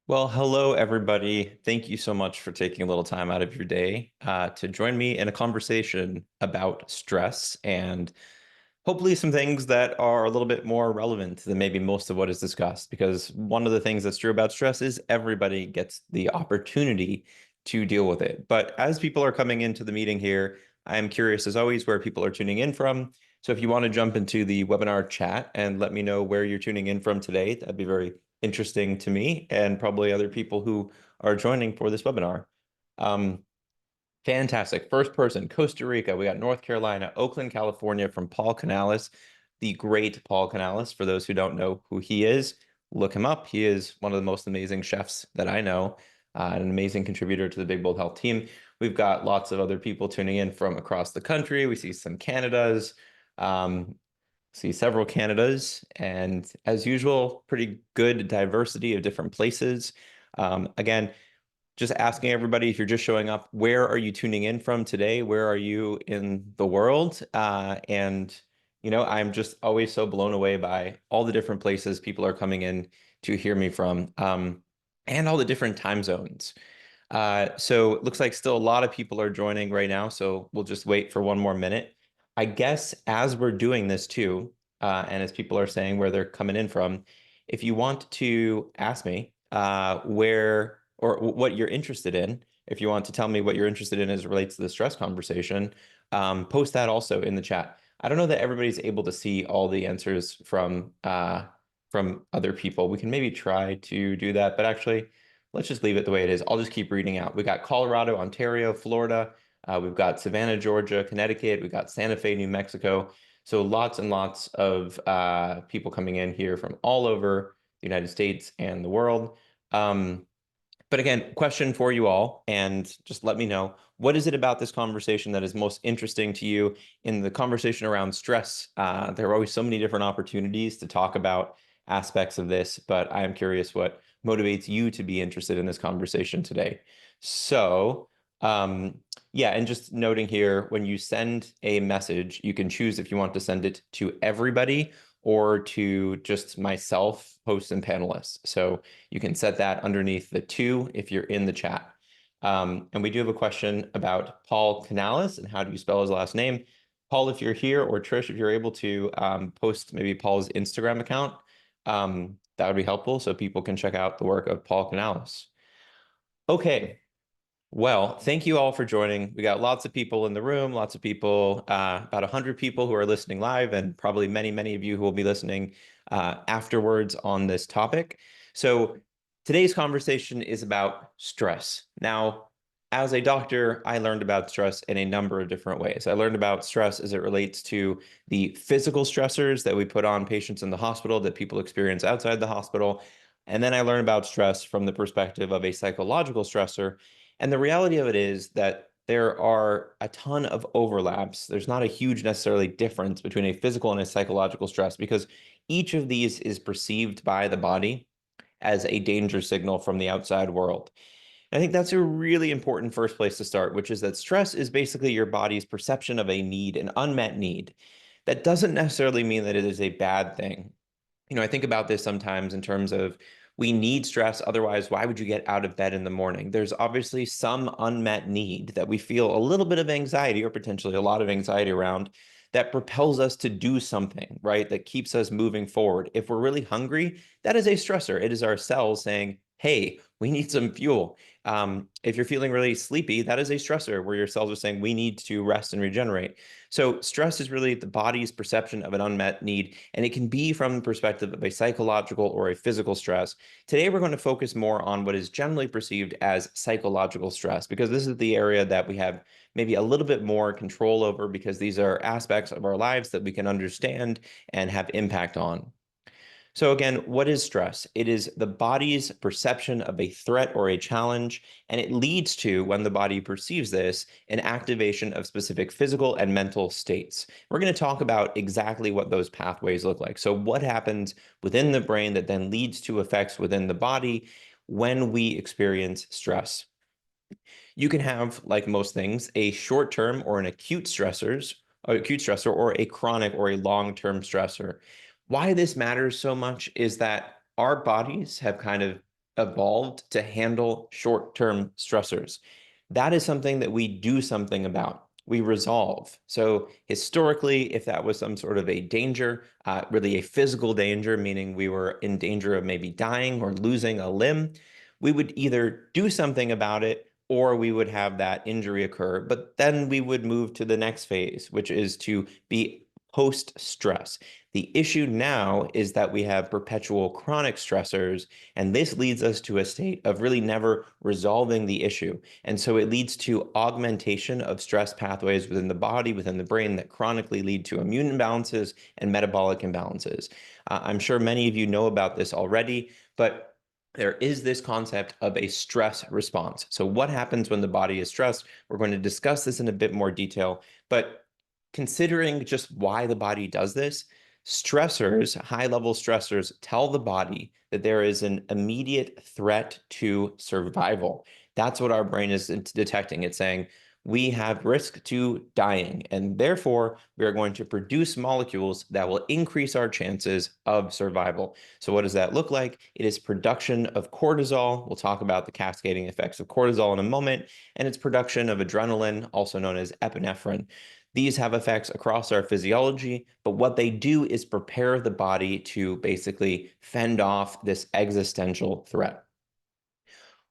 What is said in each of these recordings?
Well, hello, everybody. Thank you so much for taking a little time out of your day to join me in a conversation about stress and hopefully some things that are a little bit more relevant than maybe most of what is discussed. Because one of the things that's true about stress is everybody gets the opportunity to deal with it. But as people are coming into the meeting here, I am curious, as always, where people are tuning in from. So if you want to jump into the webinar chat and let me know where you're tuning in from today, that'd be very interesting to me and probably other people who are joining for this webinar. Um, Fantastic. First person, Costa Rica. We got North Carolina, Oakland, California from Paul Canales, the great Paul Canales. For those who don't know who he is, look him up. He is one of the most amazing chefs that I know, an amazing contributor to the Big Bold Health team. We've got lots of other people tuning in from across the country. We see some Canadas, um, see several Canadas, and as usual, pretty good diversity of different places. Again, just asking everybody, if you're just showing up, where are you tuning in from today? Where are you in the world? I'm just always so blown away by all the different places people are coming in to hear me from, and all the different time zones. So it looks like still a lot of people are joining right now, so we'll just wait for one more minute. I guess as we're doing this too, and as people are saying where they're coming in from, if you want to ask me where or what you're interested in, if you want to tell me what you're interested in as it relates to the stress conversation, post that also in the chat. I don't know that everybody's able to see all the answers from other people. We can maybe try to do that, but actually, let's just leave it the way it is. I'll just keep reading out. We got Colorado, Ontario, Florida. We've got Savannah, Georgia, Connecticut. We've got Santa Fe, New Mexico. So lots and lots of people coming in here from all over the United States and the world. But again, question for you all, and just let me know, what is it about this conversation that is most interesting to you in the conversation around stress? There are always so many different opportunities to talk about aspects of this, but I am curious what motivates you to be interested in this conversation today. So, yeah, and just noting here, when you send a message, you can choose if you want to send it to everybody or to just myself, hosts, and panelists. So you can set that underneath the two if you're in the chat. And we do have a question about Paul Canales and how do you spell his last name. Paul, if you're here, or Trish, if you're able to post maybe Paul's Instagram account, that would be helpful so people can check out the work of Paul Canales. Okay, well, thank you all for joining. We got lots of people in the room, lots of people, about 100 people who are listening live, and probably many, many of you who will be listening afterwards on this topic. So today's conversation is about stress. Now, as a doctor, I learned about stress in a number of different ways. I learned about stress as it relates to the physical stressors that we put on patients in the hospital, that people experience outside the hospital. And then I learned about stress from the perspective of a psychological stressor. And the reality of it is that there are a ton of overlaps. There's not a huge necessarily difference between a physical and a psychological stress because each of these is perceived by the body as a danger signal from the outside world. And I think that's a really important first place to start, which is that stress is basically your body's perception of a need, an unmet need. That doesn't necessarily mean that it is a bad thing. I think about this sometimes in terms of we need stress. Otherwise, why would you get out of bed in the morning? There's obviously some unmet need that we feel a little bit of anxiety or potentially a lot of anxiety around that propels us to do something, right? That keeps us moving forward. If we're really hungry, that is a stressor. It is our cells saying, hey, we need some fuel. If you're feeling really sleepy, that is a stressor where your cells are saying we need to rest and regenerate. So stress is really the body's perception of an unmet need, and it can be from the perspective of a psychological or a physical stress. Today, we're going to focus more on what is generally perceived as psychological stress, because this is the area that we have maybe a little bit more control over, because these are aspects of our lives that we can understand and have impact on. So again, what is stress? It is the body's perception of a threat or a challenge, and it leads to, when the body perceives this, an activation of specific physical and mental states. We're going to talk about exactly what those pathways look like. So what happens within the brain that then leads to effects within the body when we experience stress? You can have, like most things, a short-term or an acute stressor, or a chronic or a long-term stressor. Why this matters so much is that our bodies have kind of evolved to handle short-term stressors. That is something that we do something about. We resolve. So historically, if that was some sort of a danger, really a physical danger, meaning we were in danger of maybe dying or losing a limb, we would either do something about it or we would have that injury occur. But then we would move to the next phase, which is to be post-stress. The issue now is that we have perpetual chronic stressors, and this leads us to a state of really never resolving the issue. And so it leads to augmentation of stress pathways within the body, within the brain, that chronically lead to immune imbalances and metabolic imbalances. I'm sure many of you know about this already, but there is this concept of a stress response. So what happens when the body is stressed? We're going to discuss this in a bit more detail, but considering just why the body does this, stressors, high-level stressors, tell the body that there is an immediate threat to survival. That's what our brain is detecting. It's saying, we have risk to dying, and therefore we are going to produce molecules that will increase our chances of survival. So what does that look like? It is production of cortisol. We'll talk about the cascading effects of cortisol in a moment, and it's production of adrenaline, also known as epinephrine. These have effects across our physiology, but what they do is prepare the body to basically fend off this existential threat.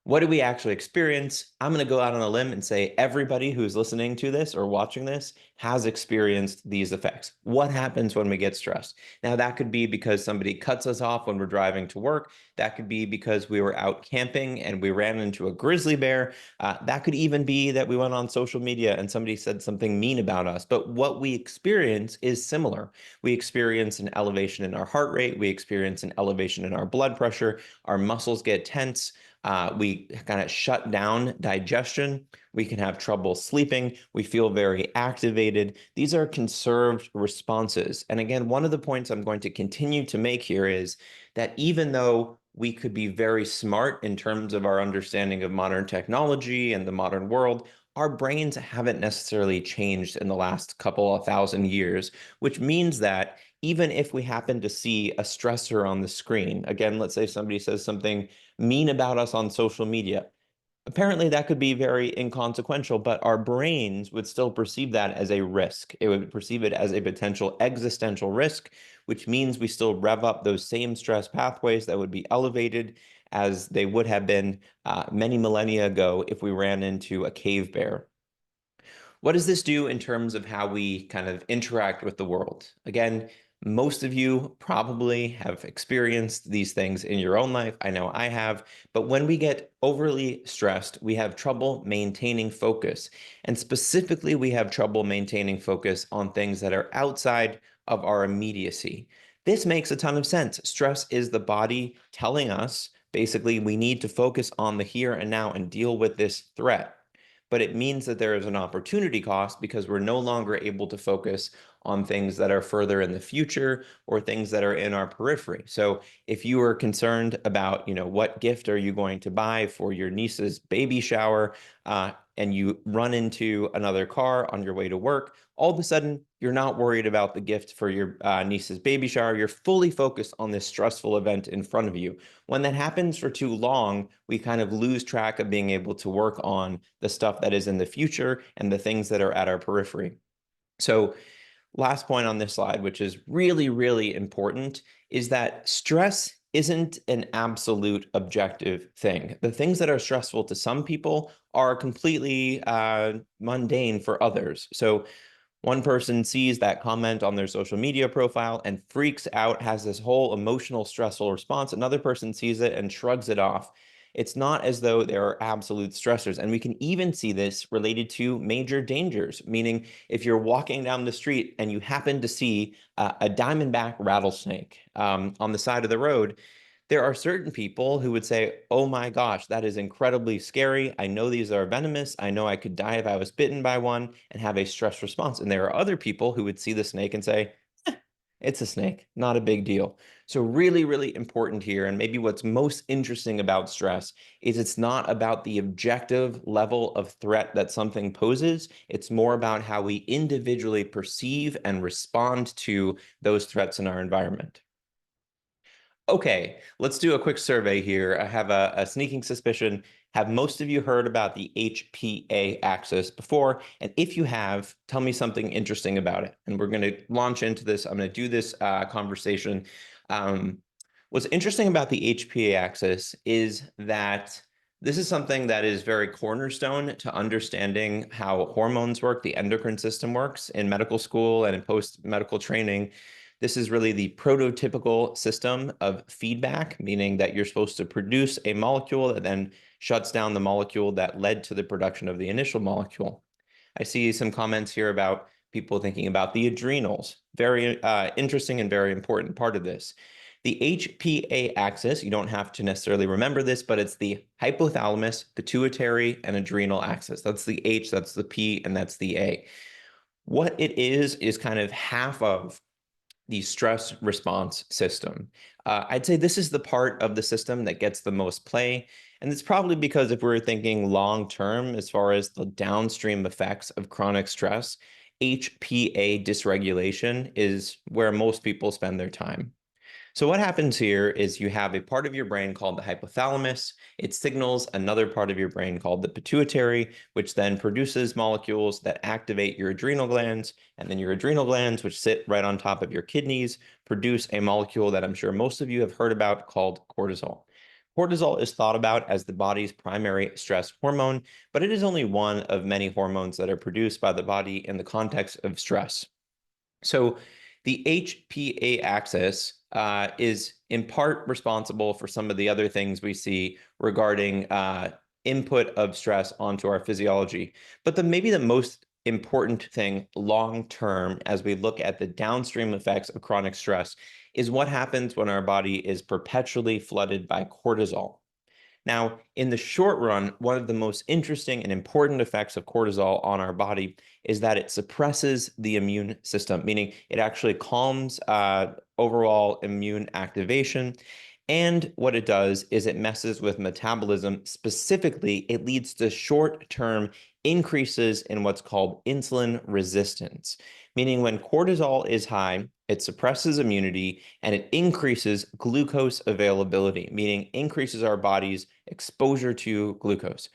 What do we actually experience? I'm going to go out on a limb and say everybody who's listening to this or watching this has experienced these effects. What happens when we get stressed? Now, that could be because somebody cuts us off when we're driving to work. That could be because we were out camping and we ran into a grizzly bear. That could even be that we went on social media and somebody said something mean about us. But what we experience is similar. We experience an elevation in our heart rate. We experience an elevation in our blood pressure. Our muscles get tense. We kind of shut down digestion. We can have trouble sleeping. We feel very activated. These are conserved responses. And again, one of the points I'm going to continue to make here is that even though we could be very smart in terms of our understanding of modern technology and the modern world, our brains haven't necessarily changed in the last couple of thousand years, which means that even if we happen to see a stressor on the screen, again, let's say somebody says something mean about us on social media. Apparently, that could be very inconsequential, but our brains would still perceive that as a risk. It would perceive it as a potential existential risk, which means we still rev up those same stress pathways that would be elevated as they would have been many millennia ago if we ran into a cave bear. What does this do in terms of how we kind of interact with the world? Again, most of you probably have experienced these things in your own life. I know I have. But when we get overly stressed, we have trouble maintaining focus. And specifically, we have trouble maintaining focus on things that are outside of our immediacy. This makes a ton of sense. Stress is the body telling us basically we need to focus on the here and now and deal with this threat, but it means that there is an opportunity cost because we're no longer able to focus on things that are further in the future or things that are in our periphery. So if you are concerned about, what gift are you going to buy for your niece's baby shower, and you run into another car on your way to work, all of a sudden you're not worried about the gift for your niece's baby shower. You're fully focused on this stressful event in front of you. When that happens for too long, we kind of lose track of being able to work on the stuff that is in the future and the things that are at our periphery. So last point on this slide, which is really, really important, is that stress isn't an absolute objective thing. The things that are stressful to some people are completely mundane for others. So one person sees that comment on their social media profile and freaks out, has this whole emotional, stressful response. Another person sees it and shrugs it off. It's not as though there are absolute stressors. And we can even see this related to major dangers, meaning if you're walking down the street and you happen to see a diamondback rattlesnake on the side of the road, there are certain people who would say, oh my gosh, that is incredibly scary. I know these are venomous. I know I could die if I was bitten by one, and have a stress response. And there are other people who would see the snake and say, it's a snake, not a big deal. So really, really important here. And maybe what's most interesting about stress is it's not about the objective level of threat that something poses. It's more about how we individually perceive and respond to those threats in our environment. Okay, let's do a quick survey here. I have a sneaking suspicion. Have most of you heard about the HPA axis before? And if you have, tell me something interesting about it. And we're going to launch into this. I'm going to do this conversation. Um, what's interesting about the HPA axis is that this is something that is very cornerstone to understanding how hormones work, the endocrine system works in medical school and in post-medical training. This is really the prototypical system of feedback, meaning that you're supposed to produce a molecule that then shuts down the molecule that led to the production of the initial molecule. I see some comments here about people thinking about the adrenals. Very interesting and very important part of this. The HPA axis, you don't have to necessarily remember this, but it's the hypothalamus, pituitary, and adrenal axis. That's the H, that's the P, and that's the A. What it is kind of half of the stress response system. I'd say this is the part of the system that gets the most play. And it's probably because if we're thinking long term, as far as the downstream effects of chronic stress, HPA dysregulation is where most people spend their time. So what happens here is you have a part of your brain called the hypothalamus. It signals another part of your brain called the pituitary, which then produces molecules that activate your adrenal glands. And then your adrenal glands, which sit right on top of your kidneys, produce a molecule that I'm sure most of you have heard about called cortisol. Cortisol is thought about as the body's primary stress hormone, but it is only one of many hormones that are produced by the body in the context of stress. So the HPA axis is in part responsible for some of the other things we see regarding input of stress onto our physiology. But maybe the most important thing long term, as we look at the downstream effects of chronic stress, is what happens when our body is perpetually flooded by cortisol. Now, in the short run, one of the most interesting and important effects of cortisol on our body is that it suppresses the immune system, meaning it actually calms overall immune activation. And what it does is it messes with metabolism. Specifically, it leads to short-term increases in what's called insulin resistance, meaning when cortisol is high, it suppresses immunity and it increases glucose availability, meaning increases our body's exposure to glucose.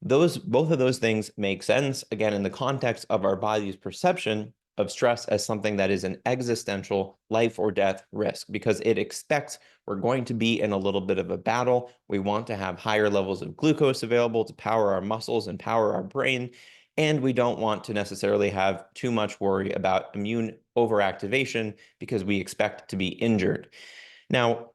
Both of those things make sense, again, in the context of our body's perception of stress as something that is an existential life or death risk, because it expects we're going to be in a little bit of a battle. We want to have higher levels of glucose available to power our muscles and power our brain. And we don't want to necessarily have too much worry about immune overactivation because we expect to be injured. Now,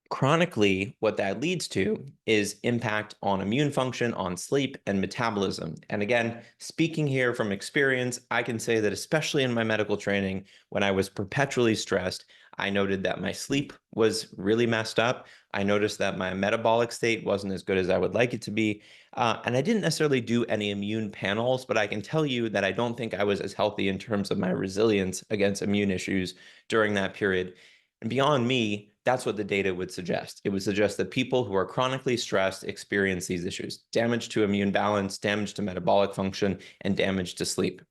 chronically, what that leads to is impact on immune function, on sleep, and metabolism. And again, speaking here from experience, I can say that especially in my medical training, when I was perpetually stressed, I noted that my sleep was really messed up. I noticed that my metabolic state wasn't as good as I would like it to be. And I didn't necessarily do any immune panels, but I can tell you that I don't think I was as healthy in terms of my resilience against immune issues during that period. And beyond me, that's what the data would suggest. It would suggest that people who are chronically stressed experience these issues: damage to immune balance, damage to metabolic function, and damage to sleep.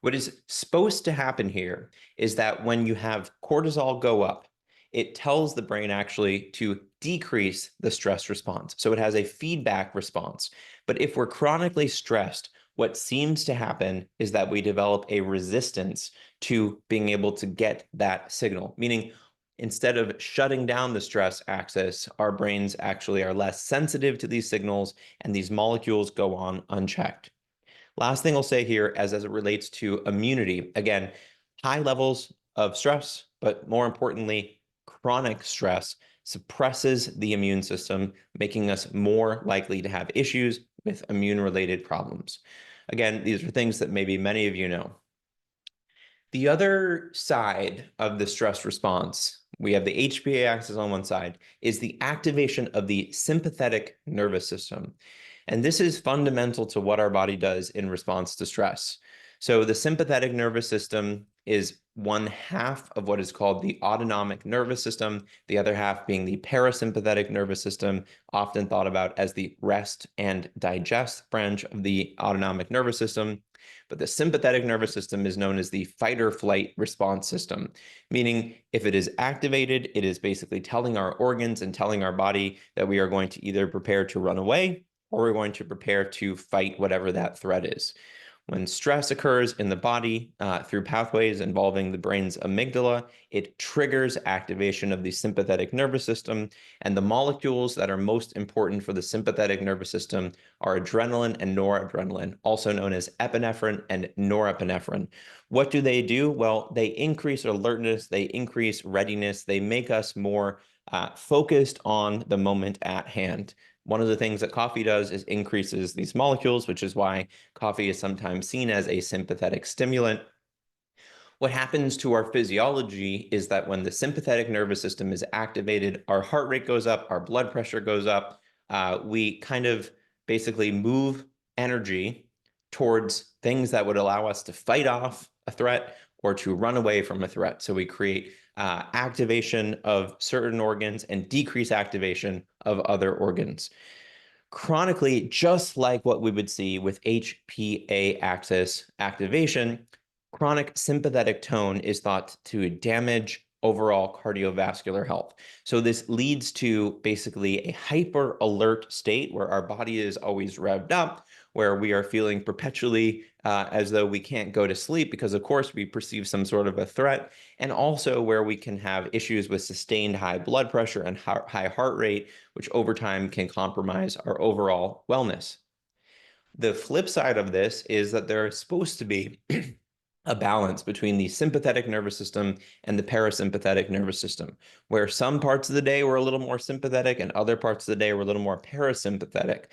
What is supposed to happen here is that when you have cortisol go up, it tells the brain actually to decrease the stress response. So it has a feedback response. But if we're chronically stressed, what seems to happen is that we develop a resistance to being able to get that signal, meaning instead of shutting down the stress axis, our brains actually are less sensitive to these signals and these molecules go on unchecked. Last thing I'll say here as it relates to immunity, again, high levels of stress, but more importantly, chronic stress suppresses the immune system, making us more likely to have issues with immune-related problems. Again, these are things that maybe many of you know. The other side of the stress response, we have the HPA axis on one side, is the activation of the sympathetic nervous system. And this is fundamental to what our body does in response to stress. So the sympathetic nervous system is one half of what is called the autonomic nervous system, the other half being the parasympathetic nervous system, often thought about as the rest and digest branch of the autonomic nervous system. But the sympathetic nervous system is known as the fight or flight response system, meaning if it is activated, it is basically telling our organs and telling our body that we are going to either prepare to run away or we're going to prepare to fight whatever that threat is. When stress occurs in the body through pathways involving the brain's amygdala, it triggers activation of the sympathetic nervous system. And the molecules that are most important for the sympathetic nervous system are adrenaline and noradrenaline, also known as epinephrine and norepinephrine. What do they do? Well, they increase alertness, they increase readiness, they make us more focused on the moment at hand. One of the things that coffee does is increases these molecules, which is why coffee is sometimes seen as a sympathetic stimulant. What happens to our physiology is that when the sympathetic nervous system is activated, our heart rate goes up, our blood pressure goes up. We kind of basically move energy towards things that would allow us to fight off a threat or to run away from a threat. So we create activation of certain organs and decrease activation of other organs. Chronically, just like what we would see with HPA axis activation, chronic sympathetic tone is thought to damage overall cardiovascular health. So this leads to basically a hyper alert state where our body is always revved up, where we are feeling perpetually as though we can't go to sleep because, of course, we perceive some sort of a threat, and also where we can have issues with sustained high blood pressure and high heart rate, which over time can compromise our overall wellness. The flip side of this is that there is supposed to be a balance between the sympathetic nervous system and the parasympathetic nervous system, where some parts of the day were a little more sympathetic and other parts of the day were a little more parasympathetic.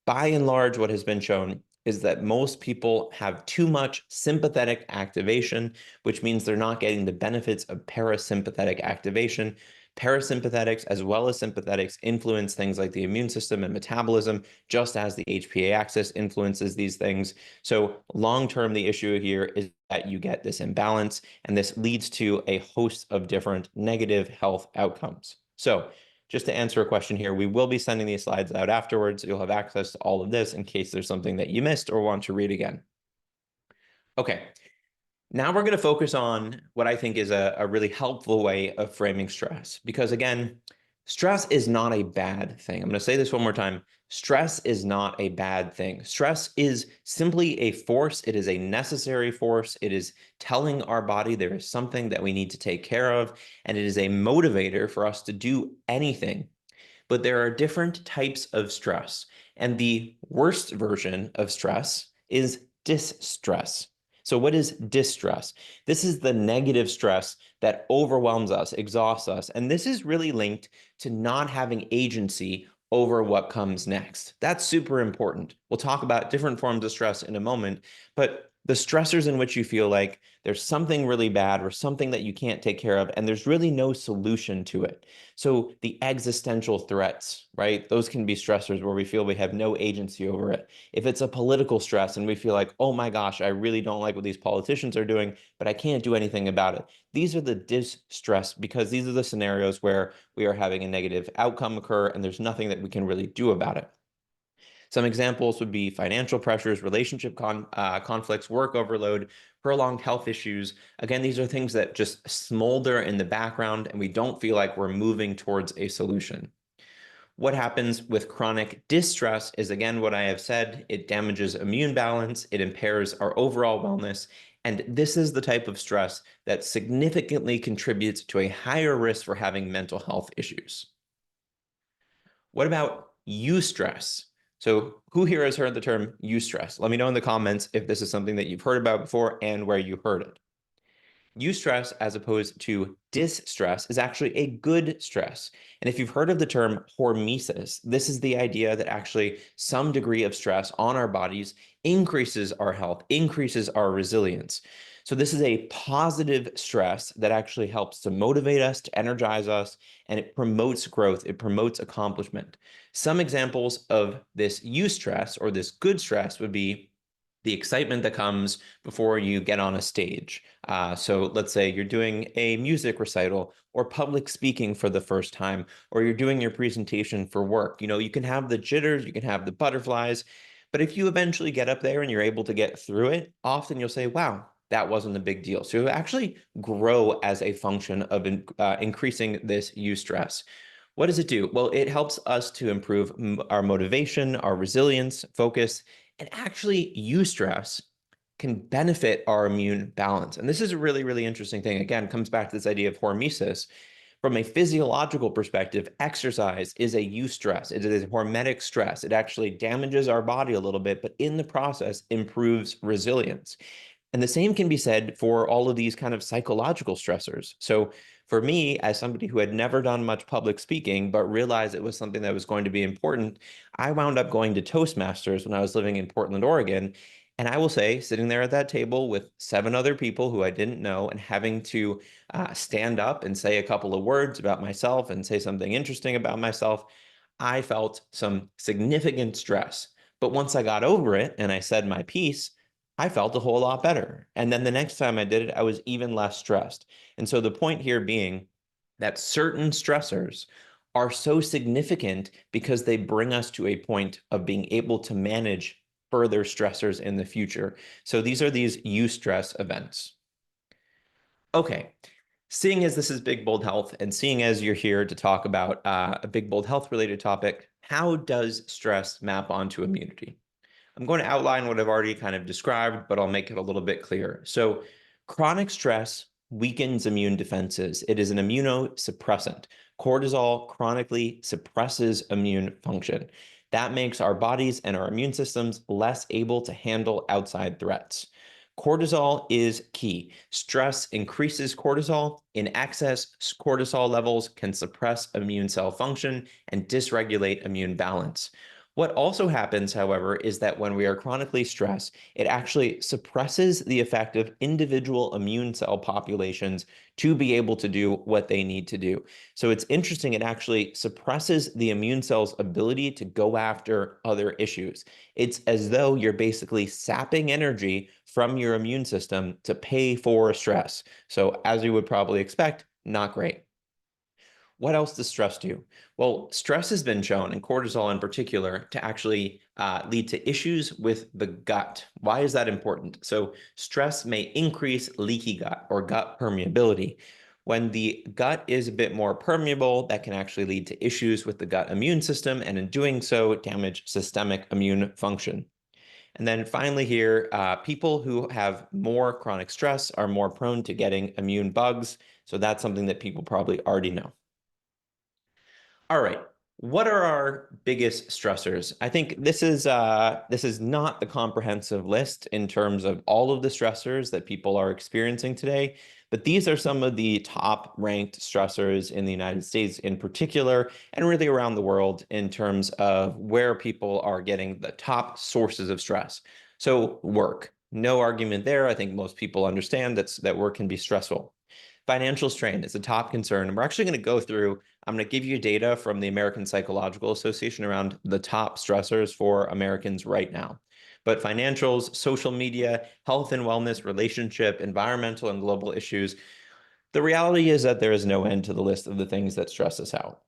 By and large, what has been shown is that most people have too much sympathetic activation, which means they're not getting the benefits of parasympathetic activation. Parasympathetics as well as sympathetics influence things like the immune system and metabolism, just as the HPA axis influences these things. So long-term, the issue here is that you get this imbalance, and this leads to a host of different negative health outcomes. So just to answer a question here, we will be sending these slides out afterwards. You'll have access to all of this in case there's something that you missed or want to read again. Okay. Now we're going to focus on what I think is a really helpful way of framing stress, because again, stress is not a bad thing. I'm going to say this one more time. Stress is not a bad thing. Stress is simply a force. It is a necessary force. It is telling our body there is something that we need to take care of, and it is a motivator for us to do anything. But there are different types of stress, and the worst version of stress is distress. So what is distress? This is the negative stress that overwhelms us, exhausts us, and this is really linked to not having agency over what comes next. That's super important. We'll talk about different forms of stress in a moment, but the stressors in which you feel like there's something really bad or something that you can't take care of, and there's really no solution to it. So the existential threats, right? Those can be stressors where we feel we have no agency over it. If it's a political stress and we feel like, oh my gosh, I really don't like what these politicians are doing, but I can't do anything about it. These are the distress, because these are the scenarios where we are having a negative outcome occur and there's nothing that we can really do about it. Some examples would be financial pressures, relationship conflicts, work overload, prolonged health issues. Again, these are things that just smolder in the background and we don't feel like we're moving towards a solution. What happens with chronic distress is, again, what I have said. It damages immune balance, it impairs our overall wellness, and this is the type of stress that significantly contributes to a higher risk for having mental health issues. What about eustress? So who here has heard the term eustress? Let me know in the comments if this is something that you've heard about before and where you heard it. Eustress, as opposed to distress, is actually a good stress. And if you've heard of the term hormesis, this is the idea that actually some degree of stress on our bodies increases our health, increases our resilience. So this is a positive stress that actually helps to motivate us, to energize us, and it promotes growth, it promotes accomplishment. Some examples of this eustress or this good stress would be the excitement that comes before you get on a stage. So let's say you're doing a music recital or public speaking for the first time, or you're doing your presentation for work. You can have the jitters, you can have the butterflies, but if you eventually get up there and you're able to get through it, often you'll say, wow, that wasn't a big deal. So you actually grow as a function of increasing this eustress. What does it do? Well, it helps us to improve our motivation, our resilience, focus, and actually eustress can benefit our immune balance. And this is a really, really interesting thing. Again, comes back to this idea of hormesis. From a physiological perspective, exercise is a eustress. It is a hormetic stress. It actually damages our body a little bit, but in the process improves resilience. And the same can be said for all of these kind of psychological stressors. So for me, as somebody who had never done much public speaking, but realized it was something that was going to be important, I wound up going to Toastmasters when I was living in Portland, Oregon. And I will say, sitting there at that table with 7 other people who I didn't know and having to stand up and say a couple of words about myself and say something interesting about myself, I felt some significant stress. But once I got over it and I said my piece, I felt a whole lot better. And then the next time I did it, I was even less stressed. And so the point here being that certain stressors are so significant because they bring us to a point of being able to manage further stressors in the future. So these are these eustress events. Okay, seeing as this is Big Bold Health and seeing as you're here to talk about a Big Bold Health related topic, how does stress map onto immunity? I'm going to outline what I've already kind of described, but I'll make it a little bit clearer. So chronic stress weakens immune defenses. It is an immunosuppressant. Cortisol chronically suppresses immune function. That makes our bodies and our immune systems less able to handle outside threats. Cortisol is key. Stress increases cortisol. In excess, cortisol levels can suppress immune cell function and dysregulate immune balance. What also happens, however, is that when we are chronically stressed, it actually suppresses the effect of individual immune cell populations to be able to do what they need to do. So it's interesting, it actually suppresses the immune cell's ability to go after other issues. It's as though you're basically sapping energy from your immune system to pay for stress. So as you would probably expect, not great. What else does stress do? Well, stress has been shown, and cortisol in particular, to actually lead to issues with the gut. Why is that important? So stress may increase leaky gut or gut permeability. When the gut is a bit more permeable, that can actually lead to issues with the gut immune system, and in doing so, damage systemic immune function. And then finally here, people who have more chronic stress are more prone to getting immune bugs. So that's something that people probably already know. All right. What are our biggest stressors? I think this is not the comprehensive list in terms of all of the stressors that people are experiencing today, but these are some of the top ranked stressors in the United States in particular, and really around the world in terms of where people are getting the top sources of stress. So work, no argument there. I think most people understand that work can be stressful. Financial strain is a top concern. And we're actually going to go through, I'm going to give you data from the American Psychological Association around the top stressors for Americans right now. But financials, social media, health and wellness, relationship, environmental and global issues, the reality is that there is no end to the list of the things that stress us out.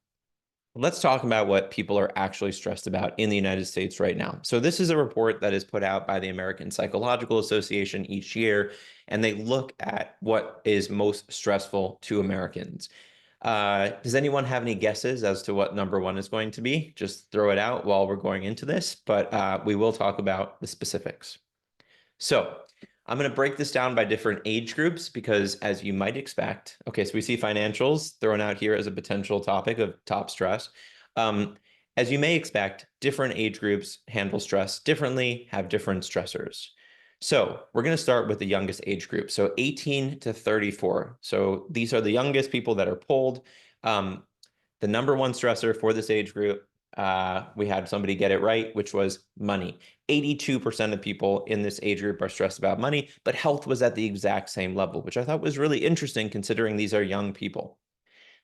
Let's talk about what people are actually stressed about in the United States right now. So this is a report that is put out by the American Psychological Association each year, and they look at what is most stressful to Americans. Does anyone have any guesses as to what number one is going to be? Just throw it out while we're going into this, but we will talk about the specifics. So I'm going to break this down by different age groups because, as you might expect, okay, so we see financials thrown out here as a potential topic of top stress. As you may expect, different age groups handle stress differently, have different stressors. So we're going to start with the youngest age group, so 18 to 34. So these are the youngest people that are polled. The number one stressor for this age group, we had somebody get it right, which was money. 82% of people in this age group are stressed about money, but health was at the exact same level, which I thought was really interesting considering these are young people.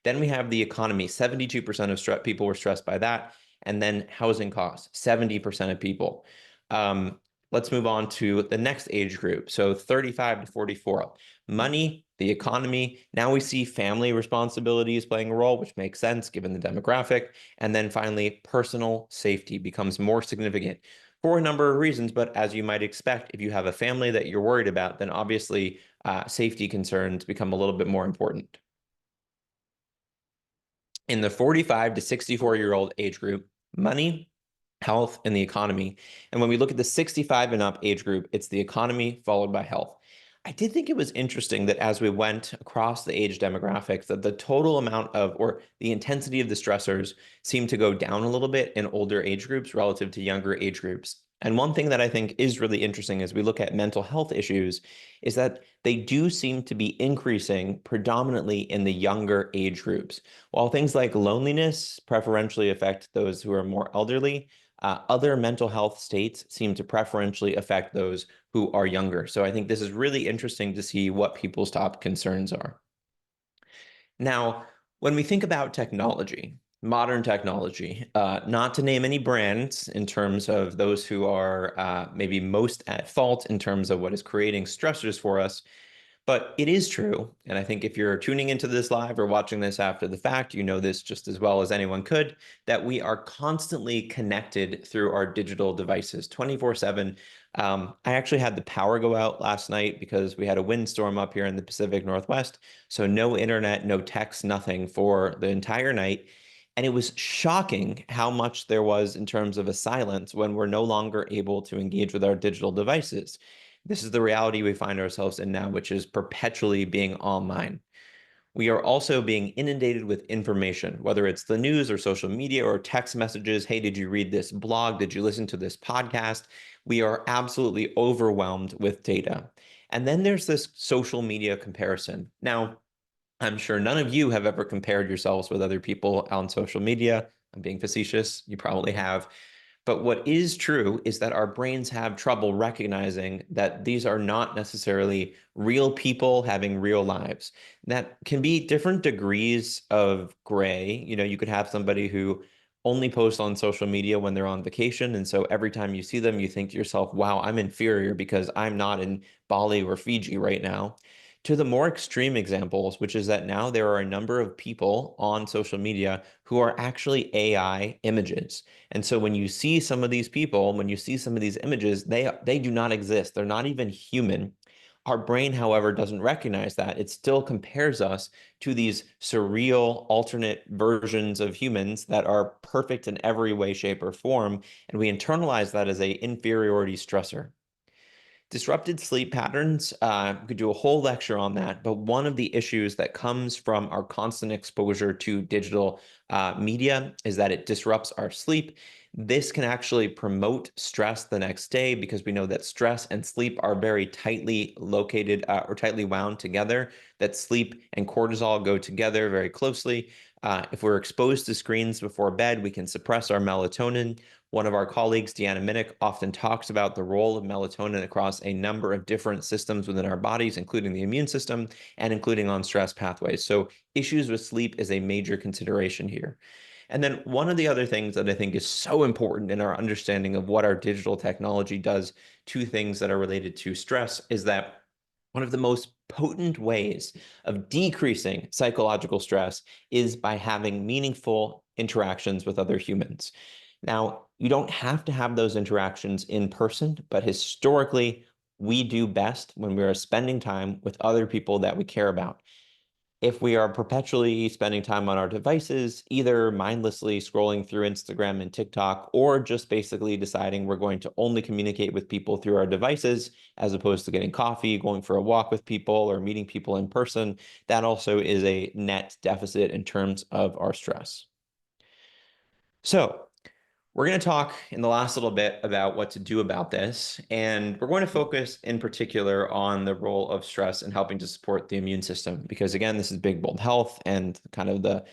Then we have the economy. 72% of people were stressed by that. And then housing costs, 70% of people. let's move on to the next age group. So 35 to 44. Money, the economy. Now we see family responsibilities playing a role, which makes sense given the demographic. And then finally, personal safety becomes more significant for a number of reasons. But as you might expect, if you have a family that you're worried about, then obviously safety concerns become a little bit more important. In the 45 to 64-year-old age group, money, health, and the economy. And when we look at the 65 and up age group, it's the economy followed by health. I did think it was interesting that as we went across the age demographics, that the total amount of, or the intensity of the stressors seemed to go down a little bit in older age groups relative to younger age groups. And one thing that I think is really interesting as we look at mental health issues is that they do seem to be increasing predominantly in the younger age groups. While things like loneliness preferentially affect those who are more elderly, other mental health states seem to preferentially affect those who are younger. So I think this is really interesting to see what people's top concerns are. Now, when we think about technology, modern technology, not to name any brands in terms of those who are maybe most at fault in terms of what is creating stressors for us, but it is true, and I think if you're tuning into this live or watching this after the fact, you know this just as well as anyone could, that we are constantly connected through our digital devices 24/7. I actually had the power go out last night because we had a windstorm up here in the Pacific Northwest. So no internet, no text, nothing for the entire night. And it was shocking how much there was in terms of a silence when we're no longer able to engage with our digital devices. This is the reality we find ourselves in now, which is perpetually being online. We are also being inundated with information, whether it's the news or social media or text messages. Hey, did you read this blog? Did you listen to this podcast? We are absolutely overwhelmed with data. And then there's this social media comparison. Now, I'm sure none of you have ever compared yourselves with other people on social media. I'm being facetious. You probably have. But what is true is that our brains have trouble recognizing that these are not necessarily real people having real lives. That can be different degrees of gray. You know, you could have somebody who only posts on social media when they're on vacation. And so every time you see them, you think to yourself, wow, I'm inferior because I'm not in Bali or Fiji right now. To the more extreme examples, which is that now there are a number of people on social media who are actually AI images. And so when you see some of these people, when you see some of these images, they do not exist. They're not even human. Our brain, however, doesn't recognize that. It still compares us to these surreal alternate versions of humans that are perfect in every way, shape, or form. And we internalize that as a inferiority stressor. Disrupted sleep patterns, could do a whole lecture on that, but one of the issues that comes from our constant exposure to digital media is that it disrupts our sleep. This can actually promote stress the next day because we know that stress and sleep are very tightly located or tightly wound together, that sleep and cortisol go together very closely. If we're exposed to screens before bed, we can suppress our melatonin. One of our colleagues, Deanna Minnick, often talks about the role of melatonin across a number of different systems within our bodies, including the immune system and including on stress pathways. So issues with sleep is a major consideration here. And then one of the other things that I think is so important in our understanding of what our digital technology does to things that are related to stress is that one of the most potent ways of decreasing psychological stress is by having meaningful interactions with other humans. Now, you don't have to have those interactions in person, but historically, we do best when we are spending time with other people that we care about. If we are perpetually spending time on our devices, either mindlessly scrolling through Instagram and TikTok, or just basically deciding we're going to only communicate with people through our devices, as opposed to getting coffee, going for a walk with people, or meeting people in person, that also is a net deficit in terms of our stress. So, we're going to talk in the last little bit about what to do about this, and we're going to focus in particular on the role of stress in helping to support the immune system, because again, this is Big Bold Health, and kind of the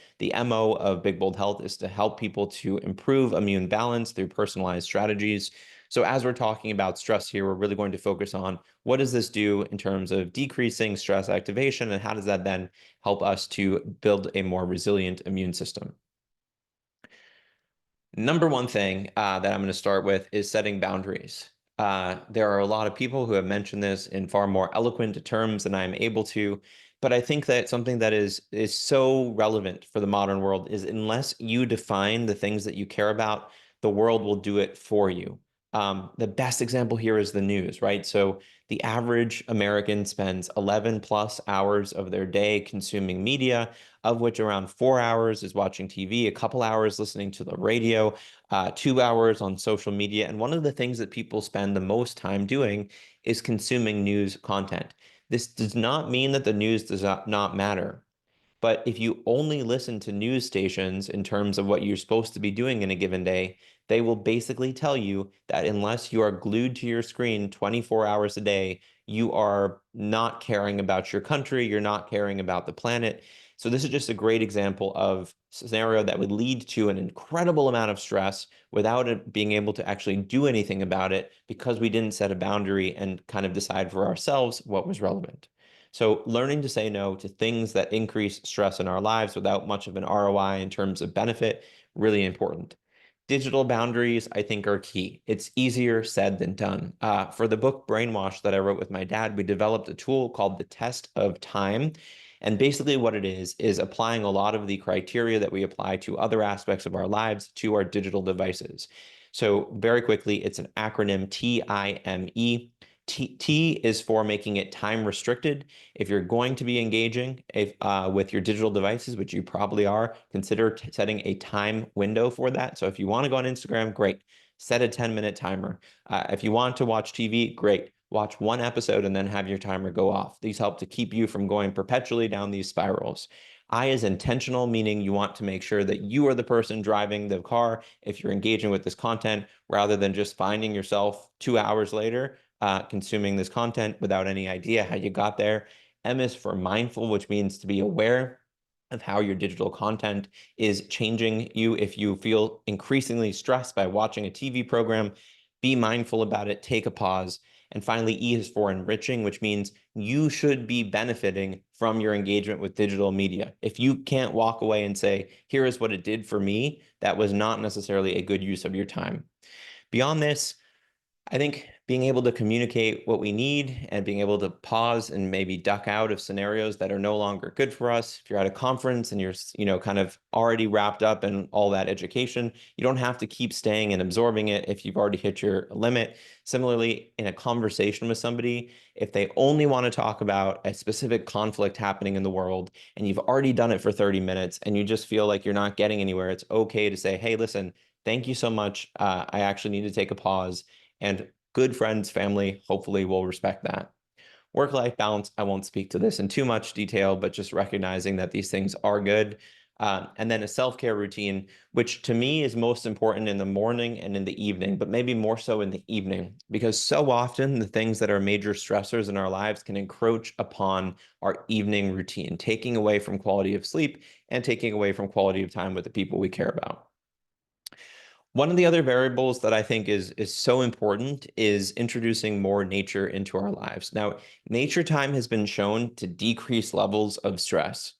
MO of Big Bold Health is to help people to improve immune balance through personalized strategies. So as we're talking about stress here, we're really going to focus on what does this do in terms of decreasing stress activation, and how does that then help us to build a more resilient immune system. Number one thing that I'm going to start with is setting boundaries. There are a lot of people who have mentioned this in far more eloquent terms than I'm able to, but I think that something that is so relevant for the modern world is unless you define the things that you care about, the world will do it for you. The best example here is the news, right? So the average American spends 11 plus hours of their day consuming media, of which around 4 hours is watching TV, a couple hours listening to the radio, 2 hours on social media. And one of the things that people spend the most time doing is consuming news content. This does not mean that the news does not matter. But if you only listen to news stations in terms of what you're supposed to be doing in a given day, they will basically tell you that unless you are glued to your screen 24 hours a day, you are not caring about your country, you're not caring about the planet. So this is just a great example of scenario that would lead to an incredible amount of stress without it being able to actually do anything about it because we didn't set a boundary and kind of decide for ourselves what was relevant. So learning to say no to things that increase stress in our lives without much of an ROI in terms of benefit, really important. Digital boundaries, I think, are key. It's easier said than done. For the book Brainwash that I wrote with my dad, we developed a tool called the test of time. And basically what it is applying a lot of the criteria that we apply to other aspects of our lives to our digital devices. So very quickly, it's an acronym TIME. T is for making it time restricted. If you're going to be engaging with your digital devices, which you probably are, consider setting a time window for that. So if you want to go on Instagram, great. Set a 10-minute timer. If you want to watch TV, great. Watch one episode and then have your timer go off. These help to keep you from going perpetually down these spirals. I is intentional, meaning you want to make sure that you are the person driving the car if you're engaging with this content, rather than just finding yourself 2 hours later consuming this content without any idea how you got there. M is for mindful, which means to be aware of how your digital content is changing you. If you feel increasingly stressed by watching a TV program, be mindful about it, take a pause. And finally, E is for enriching, which means you should be benefiting from your engagement with digital media. If you can't walk away and say, here is what it did for me, that was not necessarily a good use of your time. Beyond this, I think being able to communicate what we need and being able to pause and maybe duck out of scenarios that are no longer good for us. If you're at a conference and you're, kind of already wrapped up in all that education, you don't have to keep staying and absorbing it if you've already hit your limit. Similarly, in a conversation with somebody, if they only want to talk about a specific conflict happening in the world and you've already done it for 30 minutes and you just feel like you're not getting anywhere, it's okay to say, hey, listen, thank you so much. I actually need to take a pause. And good friends, family, hopefully will respect that. Work-life balance, I won't speak to this in too much detail, but just recognizing that these things are good. And then a self-care routine, which to me is most important in the morning and in the evening, but maybe more so in the evening, because so often the things that are major stressors in our lives can encroach upon our evening routine, taking away from quality of sleep and taking away from quality of time with the people we care about. One of the other variables that I think is so important is introducing more nature into our lives. Now, nature time has been shown to decrease levels of stress.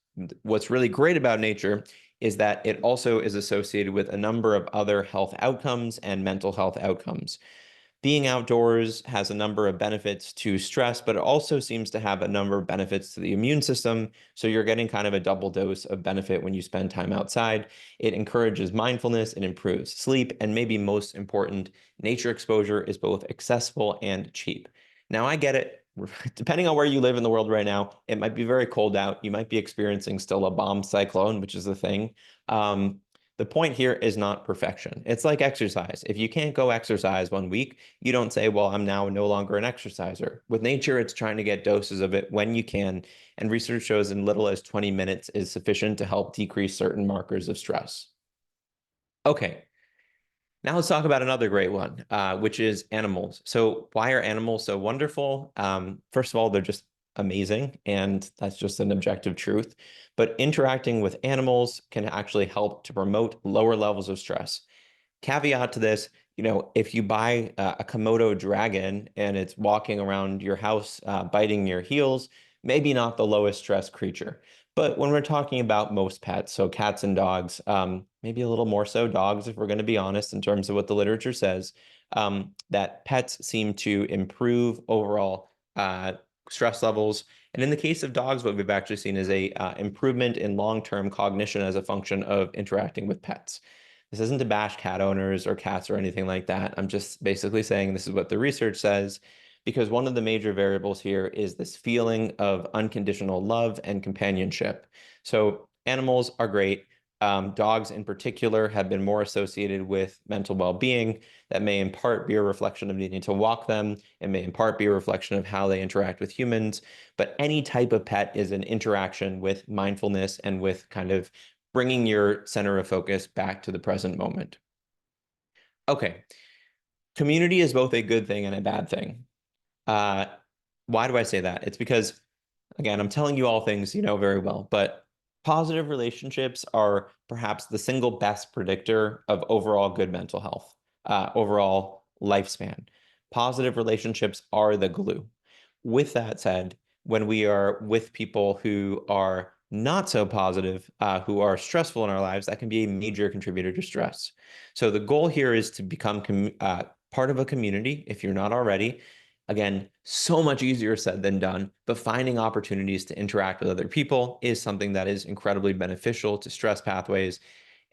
What's really great about nature is that it also is associated with a number of other health outcomes and mental health outcomes. Being outdoors has a number of benefits to stress, but it also seems to have a number of benefits to the immune system. So you're getting kind of a double dose of benefit when you spend time outside. It encourages mindfulness, it improves sleep, and maybe most important, nature exposure is both accessible and cheap. Now, I get it. Depending on where you live in the world right now, it might be very cold out. You might be experiencing still a bomb cyclone, which is the thing. The point here is not perfection. It's like exercise. If you can't go exercise one week, you don't say, well, I'm now no longer an exerciser. With nature, it's trying to get doses of it when you can. And research shows in little as 20 minutes is sufficient to help decrease certain markers of stress. Okay, now let's talk about another great one, which is animals. So why are animals so wonderful? First of all, they're just amazing, and that's just an objective truth. But interacting with animals can actually help to promote lower levels of stress. Caveat to this, if you buy a Komodo dragon and it's walking around your house, biting your heels, maybe not the lowest stress creature. But when we're talking about most pets, so cats and dogs, maybe a little more so dogs, if we're going to be honest, in terms of what the literature says, that pets seem to improve overall stress levels. And in the case of dogs, what we've actually seen is a improvement in long-term cognition as a function of interacting with pets. This isn't to bash cat owners or cats or anything like that. I'm just basically saying this is what the research says, because one of the major variables here is this feeling of unconditional love and companionship. So animals are great. Dogs in particular have been more associated with mental well-being. That may in part be a reflection of needing to walk them. It may in part be a reflection of how they interact with humans. But any type of pet is an interaction with mindfulness and with kind of bringing your center of focus back to the present moment. Okay, community is both a good thing and a bad thing. Uh, why do I say that? It's because, again, I'm telling you all things you know very well, but positive relationships are perhaps the single best predictor of overall good mental health, overall lifespan. Positive relationships are the glue. With that said, when we are with people who are not so positive, who are stressful in our lives, that can be a major contributor to stress. So the goal here is to become part of a community, if you're not already. Again, so much easier said than done, but finding opportunities to interact with other people is something that is incredibly beneficial to stress pathways.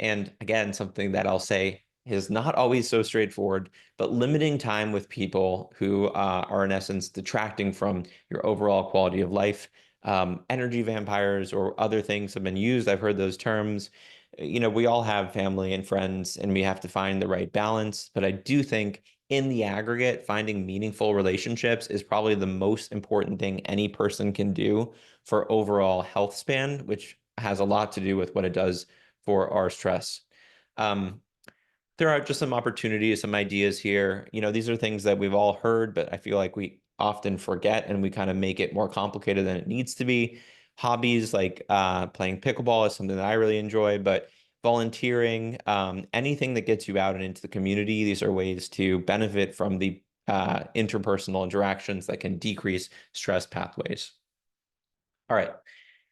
And again, something that I'll say is not always so straightforward, but limiting time with people who are in essence detracting from your overall quality of life. Energy vampires or other things have been used. I've heard those terms. You know, we all have family and friends, and we have to find the right balance. But I do think in the aggregate, finding meaningful relationships is probably the most important thing any person can do for overall health span, which has a lot to do with what it does for our stress. Um, there are just some opportunities, some ideas here. You know, these are things that we've all heard, but I feel like we often forget and we kind of make it more complicated than it needs to be. Hobbies like playing pickleball is something that I really enjoy, but volunteering, anything that gets you out and into the community, these are ways to benefit from the interpersonal interactions that can decrease stress pathways. All right.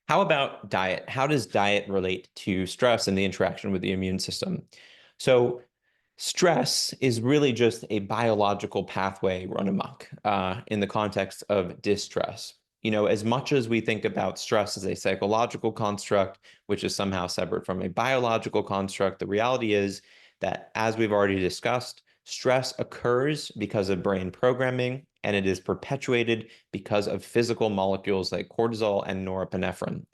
How about diet? How does diet relate to stress and the interaction with the immune system? So, stress is really just a biological pathway run amok in the context of distress. You know, as much as we think about stress as a psychological construct, which is somehow separate from a biological construct, the reality is that, as we've already discussed, stress occurs because of brain programming, and it is perpetuated because of physical molecules like cortisol and norepinephrine.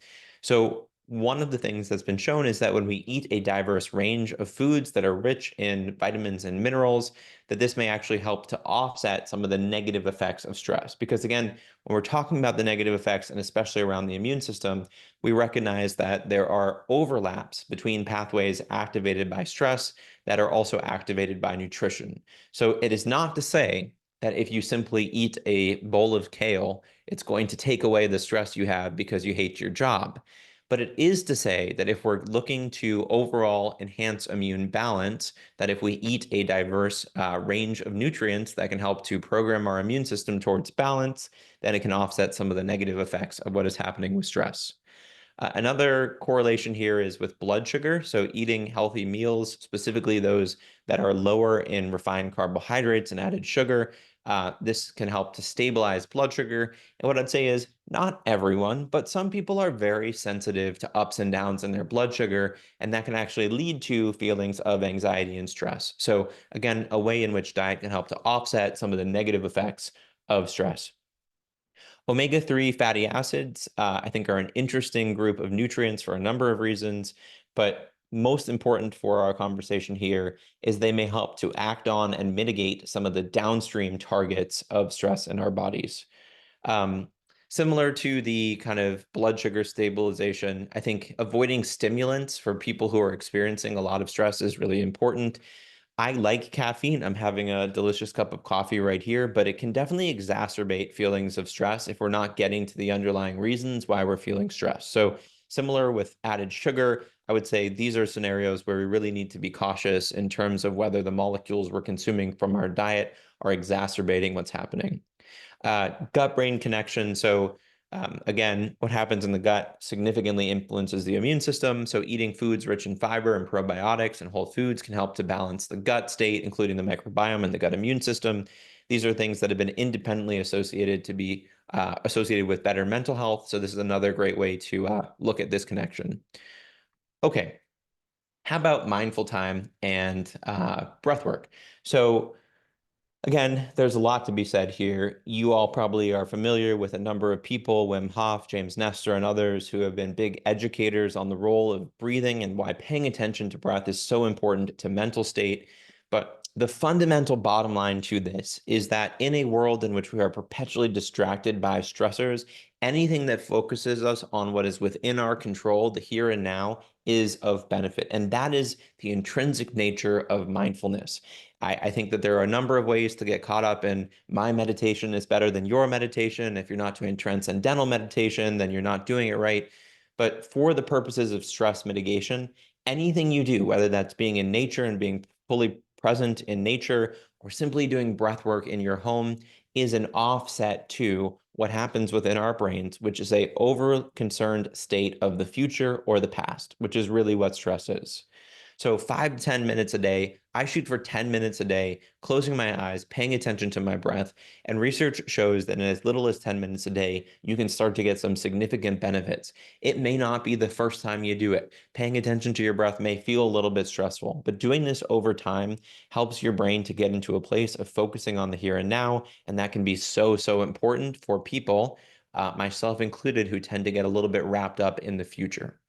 So, one of the things that's been shown is that when we eat a diverse range of foods that are rich in vitamins and minerals, that this may actually help to offset some of the negative effects of stress. Because again, when we're talking about the negative effects, and especially around the immune system, we recognize that there are overlaps between pathways activated by stress that are also activated by nutrition. So it is not to say that if you simply eat a bowl of kale, it's going to take away the stress you have because you hate your job. But it is to say that if we're looking to overall enhance immune balance, that if we eat a diverse range of nutrients that can help to program our immune system towards balance, then it can offset some of the negative effects of what is happening with stress. Another correlation here is with blood sugar. So eating healthy meals, specifically those that are lower in refined carbohydrates and added sugar, this can help to stabilize blood sugar. And what I'd say is not everyone, but some people are very sensitive to ups and downs in their blood sugar, and that can actually lead to feelings of anxiety and stress. So again, a way in which diet can help to offset some of the negative effects of stress. Omega-3 fatty acids, I think, are an interesting group of nutrients for a number of reasons, but most important for our conversation here is they may help to act on and mitigate some of the downstream targets of stress in our bodies. Um, Similar to the kind of blood sugar stabilization, I think avoiding stimulants for people who are experiencing a lot of stress is really important. I like caffeine. I'm having a delicious cup of coffee right here, but it can definitely exacerbate feelings of stress if we're not getting to the underlying reasons why we're feeling stressed. So, similar with added sugar, I would say these are scenarios where we really need to be cautious in terms of whether the molecules we're consuming from our diet are exacerbating what's happening. Gut-brain connection. So, Again, what happens in the gut significantly influences the immune system. So eating foods rich in fiber and probiotics and whole foods can help to balance the gut state, including the microbiome and the gut immune system. These are things that have been independently associated to be associated with better mental health. So this is another great way to look at this connection. Okay, how about mindful time and breath work? So again, there's a lot to be said here. You all probably are familiar with a number of people, Wim Hof, James Nestor, and others who have been big educators on the role of breathing and why paying attention to breath is so important to mental state. But the fundamental bottom line to this is that in a world in which we are perpetually distracted by stressors, anything that focuses us on what is within our control, the here and now, is of benefit. And that is the intrinsic nature of mindfulness. I think that there are a number of ways to get caught up in my meditation is better than your meditation. If you're not doing transcendental meditation, then you're not doing it right. But for the purposes of stress mitigation, anything you do, whether that's being in nature and being fully present in nature, or simply doing breath work in your home, is an offset to what happens within our brains, which is a over-concerned state of the future or the past, which is really what stress is. So 5 to 10 minutes a day, I shoot for 10 minutes a day, closing my eyes, paying attention to my breath. And research shows that in as little as 10 minutes a day, you can start to get some significant benefits. It may not be the first time you do it. Paying attention to your breath may feel a little bit stressful, but doing this over time helps your brain to get into a place of focusing on the here and now. And that can be so, so important for people, myself included, who tend to get a little bit wrapped up in the future.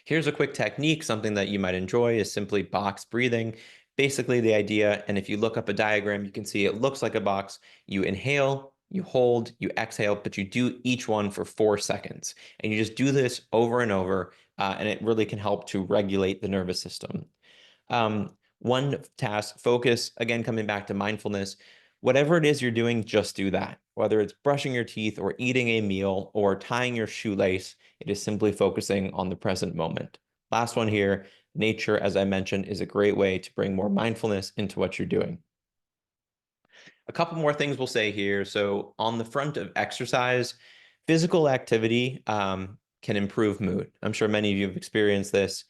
Here's a quick technique. Something that you might enjoy is simply box breathing. Basically, the idea, and if you look up a diagram, you can see it looks like a box. You inhale, you hold, you exhale, but you do each one for 4 seconds. And you just do this over and over, and it really can help to regulate the nervous system. One task, focus, again, coming back to mindfulness, whatever it is you're doing, just do that. Whether it's brushing your teeth or eating a meal or tying your shoelace, it is simply focusing on the present moment. Last one here, nature, as I mentioned, is a great way to bring more mindfulness into what you're doing. A couple more things we'll say here. So on the front of exercise, physical activity can improve mood. I'm sure many of you have experienced this.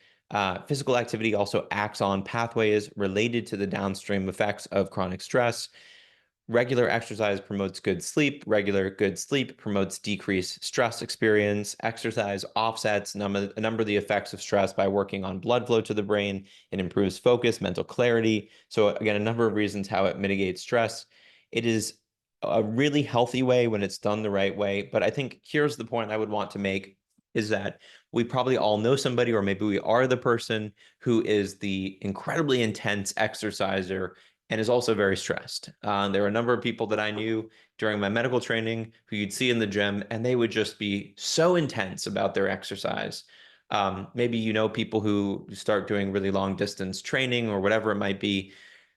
Physical activity also acts on pathways related to the downstream effects of chronic stress. Regular exercise promotes good sleep. Regular good sleep promotes decreased stress experience. Exercise offsets a number of the effects of stress by working on blood flow to the brain. It improves focus, mental clarity. So again, a number of reasons how it mitigates stress. It is a really healthy way when it's done the right way. But I think here's the point I would want to make is that we probably all know somebody, or maybe we are the person who is the incredibly intense exerciser and is also very stressed. There were a number of people that I knew during my medical training who you'd see in the gym, and they would just be so intense about their exercise. Maybe you know people who start doing really long distance training or whatever it might be.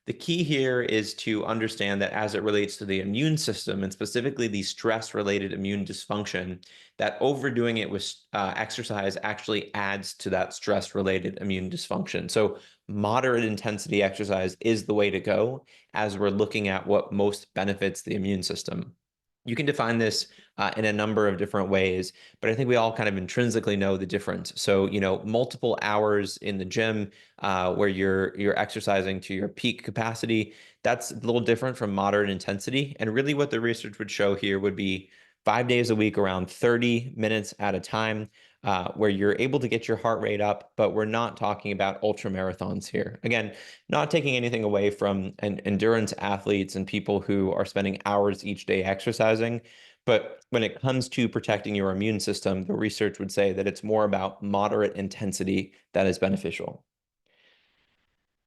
The key here is to understand that as it relates to the immune system and specifically the stress-related immune dysfunction, that overdoing it with exercise actually adds to that stress-related immune dysfunction. So moderate intensity exercise is the way to go as we're looking at what most benefits the immune system. You can define this in a number of different ways, but I think we all kind of intrinsically know the difference. So, multiple hours in the gym where you're exercising to your peak capacity, that's a little different from moderate intensity. And really what the research would show here would be 5 days a week, around 30 minutes at a time, where you're able to get your heart rate up, but we're not talking about ultra marathons here. Again, not taking anything away from endurance athletes and people who are spending hours each day exercising. But when it comes to protecting your immune system, the research would say that it's more about moderate intensity that is beneficial.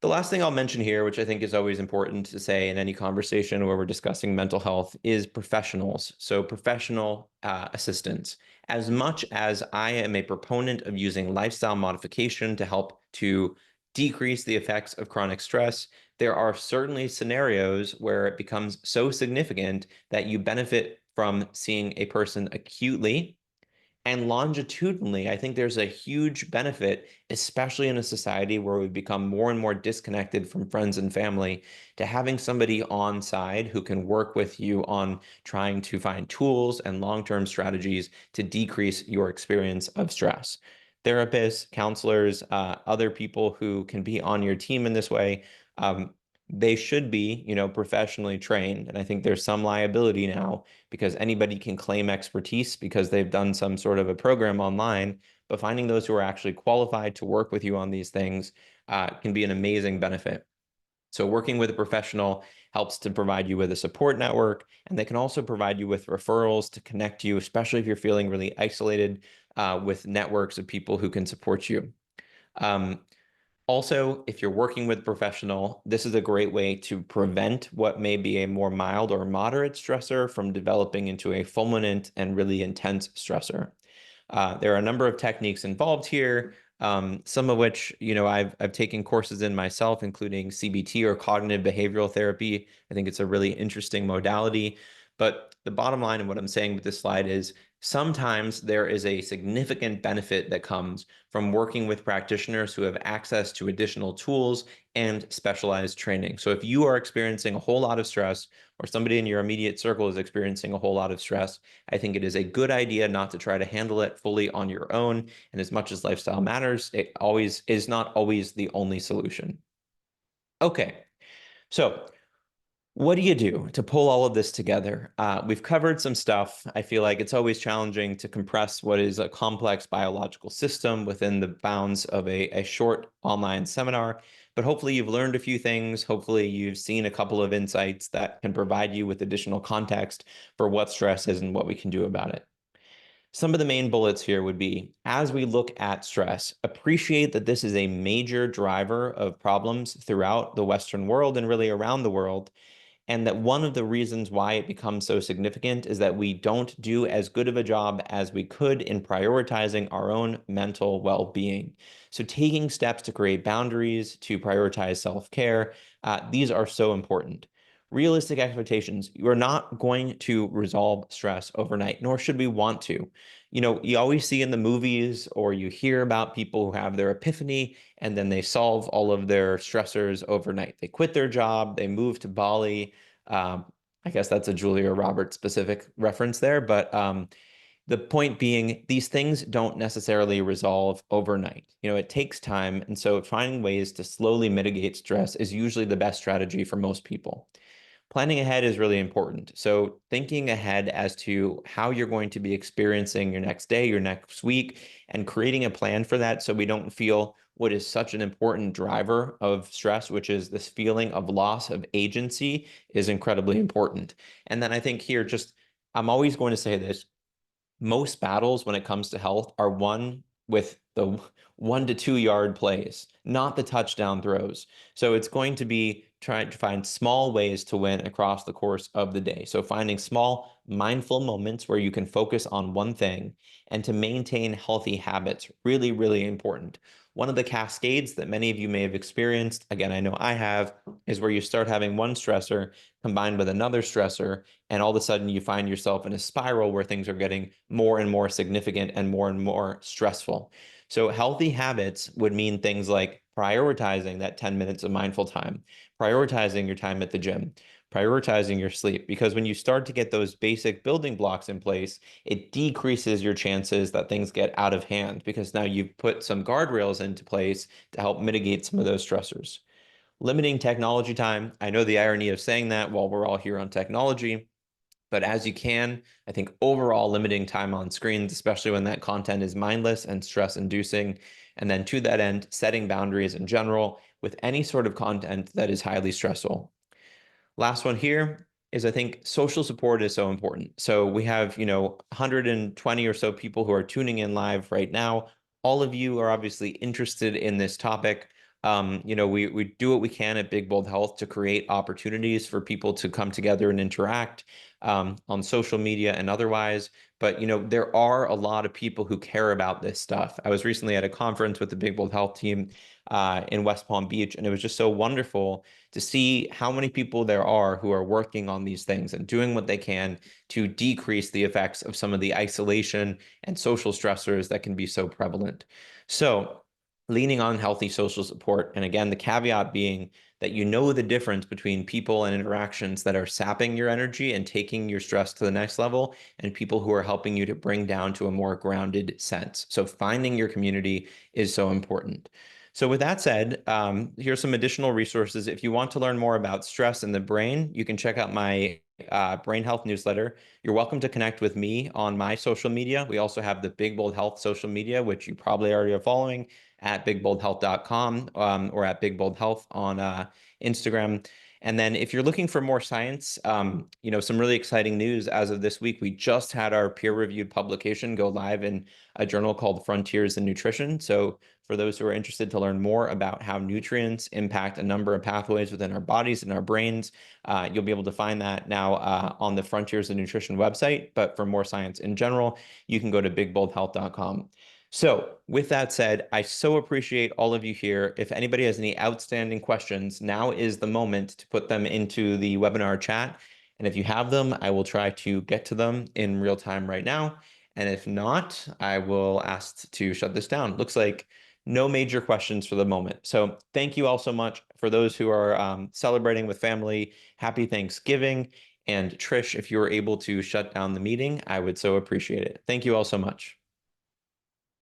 The last thing I'll mention here, which I think is always important to say in any conversation where we're discussing mental health, is professionals. So professional assistance. As much as I am a proponent of using lifestyle modification to help to decrease the effects of chronic stress, there are certainly scenarios where it becomes so significant that you benefit from seeing a person acutely And longitudinally, I think there's a huge benefit, especially in a society where we become more and more disconnected from friends and family, to having somebody on side who can work with you on trying to find tools and long-term strategies to decrease your experience of stress. Therapists, counselors, other people who can be on your team in this way, um, they should be, professionally trained. And I think there's some liability now because anybody can claim expertise because they've done some sort of a program online. But finding those who are actually qualified to work with you on these things can be an amazing benefit. So working with a professional helps to provide you with a support network, and they can also provide you with referrals to connect you, especially if you're feeling really isolated, with networks of people who can support you. Um, Also, if you're working with a professional, this is a great way to prevent what may be a more mild or moderate stressor from developing into a fulminant and really intense stressor. There are a number of techniques involved here, some of which, I've taken courses in myself, including CBT or cognitive behavioral therapy. I think it's a really interesting modality. But the bottom line of what I'm saying with this slide is sometimes there is a significant benefit that comes from working with practitioners who have access to additional tools and specialized training. So if you are experiencing a whole lot of stress, or somebody in your immediate circle is experiencing a whole lot of stress, I think it is a good idea not to try to handle it fully on your own. And as much as lifestyle matters, it always is not always the only solution. Okay, so what do you do to pull all of this together? We've covered some stuff. I feel like it's always challenging to compress what is a complex biological system within the bounds of a short online seminar. But hopefully you've learned a few things. Hopefully you've seen a couple of insights that can provide you with additional context for what stress is and what we can do about it. Some of the main bullets here would be, as we look at stress, appreciate that this is a major driver of problems throughout the Western world and really around the world, and that one of the reasons why it becomes so significant is that we don't do as good of a job as we could in prioritizing our own mental well-being. So taking steps to create boundaries, to prioritize self-care, these are so important. Realistic expectations. You are not going to resolve stress overnight, nor should we want to. You always see in the movies or you hear about people who have their epiphany and then they solve all of their stressors overnight. They quit their job, they move to Bali. Um, I guess that's a Julia Roberts specific reference there, but the point being, these things don't necessarily resolve overnight. It takes time, and so finding ways to slowly mitigate stress is usually the best strategy for most people. Planning ahead is really important. So thinking ahead as to how you're going to be experiencing your next day, your next week, and creating a plan for that so we don't feel what is such an important driver of stress, which is this feeling of loss of agency, is incredibly important. And then I think here, I'm always going to say this, most battles when it comes to health are won with the 1 to 2 yard plays, not the touchdown throws. So it's going to be trying to find small ways to win across the course of the day. So finding small, mindful moments where you can focus on one thing and to maintain healthy habits, really, really important. One of the cascades that many of you may have experienced, again, I know I have, is where you start having one stressor combined with another stressor, and all of a sudden you find yourself in a spiral where things are getting more and more significant and more stressful. So healthy habits would mean things like prioritizing that 10 minutes of mindful time, prioritizing your time at the gym, prioritizing your sleep, because when you start to get those basic building blocks in place, it decreases your chances that things get out of hand because now you've put some guardrails into place to help mitigate some of those stressors. Limiting technology time. I know the irony of saying that while we're all here on technology, but as you can, I think overall limiting time on screens, especially when that content is mindless and stress inducing. And then to that end, setting boundaries in general with any sort of content that is highly stressful. Last one here is I think social support is so important. So we have, 120 or so people who are tuning in live right now. All of you are obviously interested in this topic. We do what we can at Big Bold Health to create opportunities for people to come together and interact on social media and otherwise. But there are a lot of people who care about this stuff. I was recently at a conference with the Big Bold Health team in West Palm Beach, and it was just so wonderful to see how many people there are who are working on these things and doing what they can to decrease the effects of some of the isolation and social stressors that can be so prevalent. So, leaning on healthy social support, and again, the caveat being that the difference between people and interactions that are sapping your energy and taking your stress to the next level, and people who are helping you to bring down to a more grounded sense. So finding your community is so important. So with that said, here's some additional resources. If you want to learn more about stress in the brain, you can check out my brain health newsletter. You're welcome to connect with me on my social media. We also have the Big Bold Health social media, which you probably already are following at bigboldhealth.com or at Big Bold Health on Instagram. And then if you're looking for more science, some really exciting news as of this week, we just had our peer-reviewed publication go live in a journal called Frontiers in Nutrition. So for those who are interested to learn more about how nutrients impact a number of pathways within our bodies and our brains, you'll be able to find that now on the Frontiers in Nutrition website. But for more science in general, you can go to bigboldhealth.com. So with that said, I so appreciate all of you here. If anybody has any outstanding questions, now is the moment to put them into the webinar chat. And if you have them, I will try to get to them in real time right now. And if not, I will ask to shut this down. Looks like no major questions for the moment. So thank you all so much. For those who are celebrating with family, happy Thanksgiving. And Trish, if you were able to shut down the meeting, I would so appreciate it. Thank you all so much.